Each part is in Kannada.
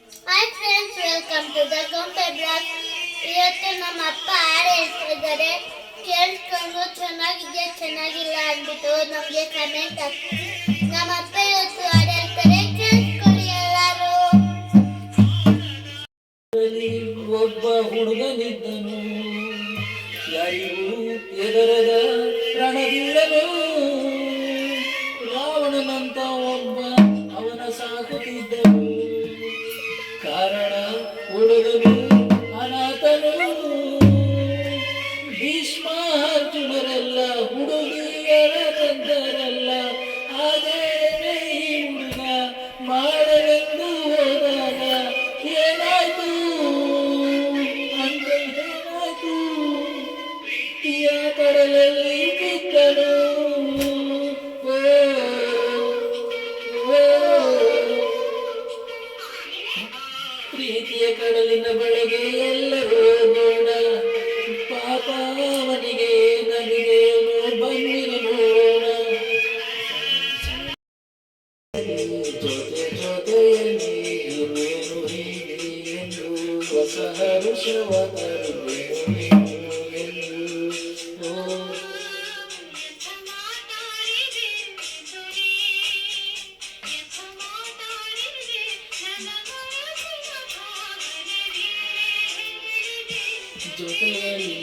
Hi friends, welcome to the Gonpe Blog. ಇವತ್ತು ನಮ್ಮ ಅಪ್ಪ ಹಾಡು ಹೇಳ್ತಾ ಇದ್ದಾರೆ. ಕೇಳಿಸ್ಕೊಂಡು ಚೆನ್ನಾಗಿಲ್ಲ ಅಂದ್ಬಿಟ್ಟು ನಮಗೆ ಕಮೆಂಟ್ ಹಾಕಿ. ನಮ್ಮ ಅಪ್ಪ ಇವತ್ತು ಹಾಡು ಹೇಳ್ತಾರೆ, ಕೇಳಿಸ್ಕೊಳ್ಳಿ ಎಲ್ಲರೂ. ಒಬ್ಬ ಹುಡುಗನಿದ್ದನು, ಯಾರಿಗೂ ಎದರದ ರಣವೀರನು. ರಾವಣನಂತ ಒಬ್ಬ ಅವನ ಸಾಕುತ್ತಿದ್ದನು. ಕಾರಣ ಹುಡುಗನು ಅನಾಥನು. ಭೀಷ್ಮ ಅರ್ಜುನರೆಲ್ಲ ಹುಡುಗಿಯರ ತಂದರಲ್ಲ. ಆದೇನೆ ಈ ಹುಡುಗ ಮಾಡಲೆಂದು ಹೋದಾಗ ಏನಾಯ್ತು ಅಂತ ಏನಾಯ್ತು? ಪ್ರೀತಿಯ ಕಡಲಲ್ಲಿ ಬಿದ್ದನು. ಪ್ರೀತಿಯ ಕಡಲಿನ ಬಳಿಗೆ ಎಲ್ಲರೂ ನೋಡ. ಪಾಪ ಅವನಿಗೆ ನಮಗೆ ಬಂದಿರ ನೋಡ. ಜೊತೆಯಲ್ಲಿ ಇರುವೆನು ಹೀಗೆ ಎಂದು ಹೊಸ ಹರುಷವ ತರುವೆನು ಎಂದು. ಜೊತೆಯಲ್ಲಿ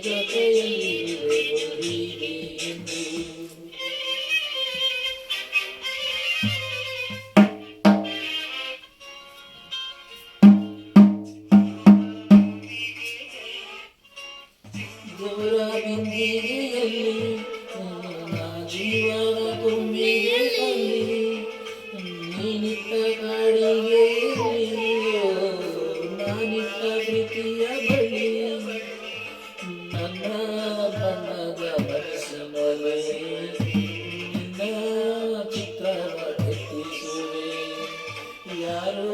ಜೊತೆಯಲ್ಲಿ ಇರುವೆನು ಹೀಗೆ ಎಂದು. ದೂರ ಬಿಂದಿಗೆಯಲ್ಲಿ ನನ್ನ ಜೀವನ ತುಂಬಿಗೆ ಅಲ್ಲಿ ನೀನಿತ್ತ ಕಾಡಿಗೆಯಲ್ಲಿ ನಾನಿತ್ತ ಪ್ರೀತಿಯ ಬಳಿ. ನನ್ನ ಬಣ್ಣದ ಮನಸ್ಸಿನಲ್ಲಿ ನಿನ್ನ ಚಿತ್ರವ ಕೆತ್ತಿಸುವೆ. ಯಾರು